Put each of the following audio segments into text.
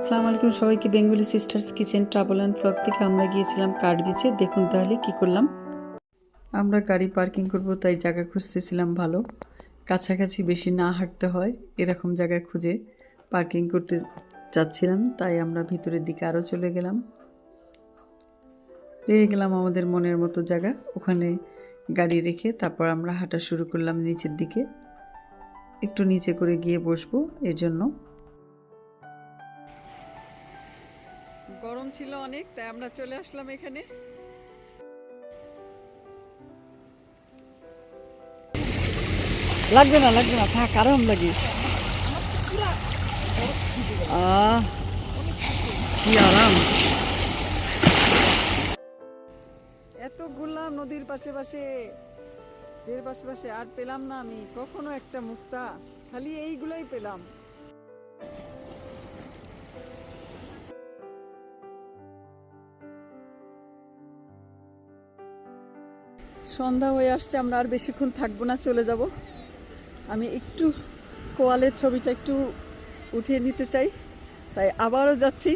আসসালামু আলাইকুম সবাইকে। Bengali sisters kitchen travel and blog থেকে আমরা গিয়েছিলাম কাঠ বিচে। দেখুন তাহলে কি করলাম। আমরা গাড়ি পার্কিং করব, তাই জায়গা খুঁজতেছিলাম ভালো, কাছাকাছি বেশি না হাঁটতে হয় এরকম জায়গা খুঁজে পার্কিং করতে চাচ্ছিলাম। তাই আমরা ভিতরের দিকে আরও চলে গেলাম, পেয়ে গেলাম আমাদের মনের মতো জায়গা। ওখানে গাড়ি রেখে তারপর আমরা হাঁটা শুরু করলাম নিচের দিকে। একটু নিচে করে গিয়ে বসবো, এর জন্য গরম ছিল অনেক, তাই আমরা চলে আসলাম এখানে। লাগবে না থাক, আরাম লাগে। কি আরাম। এত ঘুরলাম নদীর পাশে পাশে, আর পেলাম না আমি কখনো একটা মুক্তা, খালি এইগুলাই পেলাম। সন্ধ্যা হয়ে আসছে, আমরা আর বেশিক্ষণ থাকবো না, চলে যাব। আমি একটু কোয়ালের ছবিটা একটু উঠিয়ে নিতে চাই, তাই আবারও যাচ্ছি,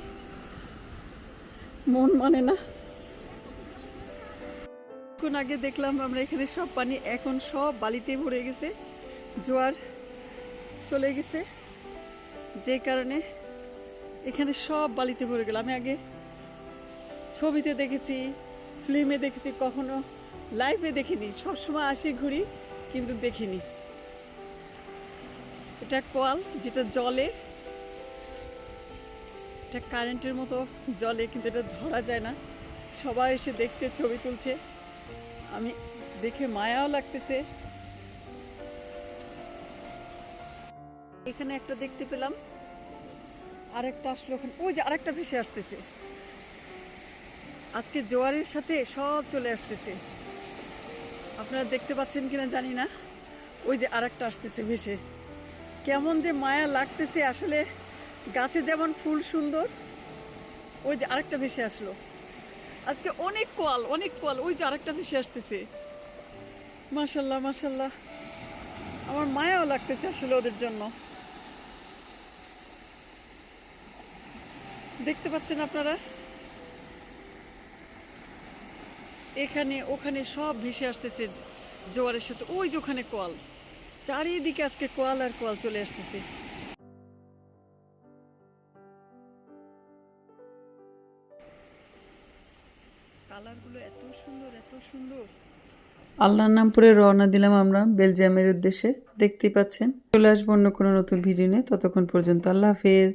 মন মানে না। কিছুক্ষণ আগে দেখলাম আমরা এখানে সব পানি এখন সব বালিতে ভরে গেছে, জোয়ার চলে গেছে, যে কারণে এখানে সব বালিতে ভরে গেল। আমি আগে ছবিতে দেখেছি, ফিল্মে দেখেছি, কখনো লাইভে দেখিনি। সবসময় আসি ঘুরি, কিন্তু দেখিনি। এটা কোয়াল, যেটা জলে, এটা কারেন্টের মতো জলে, কিন্তু এটা ধরা যায় না। সবাই এসে দেখছে, ছবি তুলছে, আমি দেখে মায়াও লাগতেছে। এখানে একটা দেখতে পেলাম, আরেকটা আসলো ওখানে, ওই যে আরেকটা ভেসে আসতেছে। আজকে জোয়ারের সাথে সব চলে আসতেছে, আপনারা দেখতে পাচ্ছেন কিনা জানি না। ওই যে আরেকটা আসতেছে ভেসে, কেমন যে মায়া লাগতেছে আসলে। গাছে যেমন ফুল সুন্দর, ওই যে আরেকটা ভেসে আসলো। আজকে অনেক কোয়াল, ওই যে আরেকটা ভেসে আসতেছে। মাশাল্লাহ মাশাল্লাহ, আমার মায়াও লাগতেছে আসলে ওদের জন্য। দেখতে পাচ্ছেন আপনারা, এখানে ওখানে সব ভেসে আসতেছে জোয়ারের সাথে। ওই যে ওখানে কোয়াল, চারিদিকে আজকে কোয়াল আর কোয়াল চলে আসতেছে। কালারগুলো এত সুন্দর, এত সুন্দর। আল্লাহর নাম পড়ে রওনা দিলাম আমরা বেলজিয়ামের উদ্দেশ্যে। দেখতেই পাচ্ছেন। চলে আসবো অন্য কোনো নতুন ভিডিও নিয়ে, ততক্ষণ পর্যন্ত আল্লাহ হাফেজ।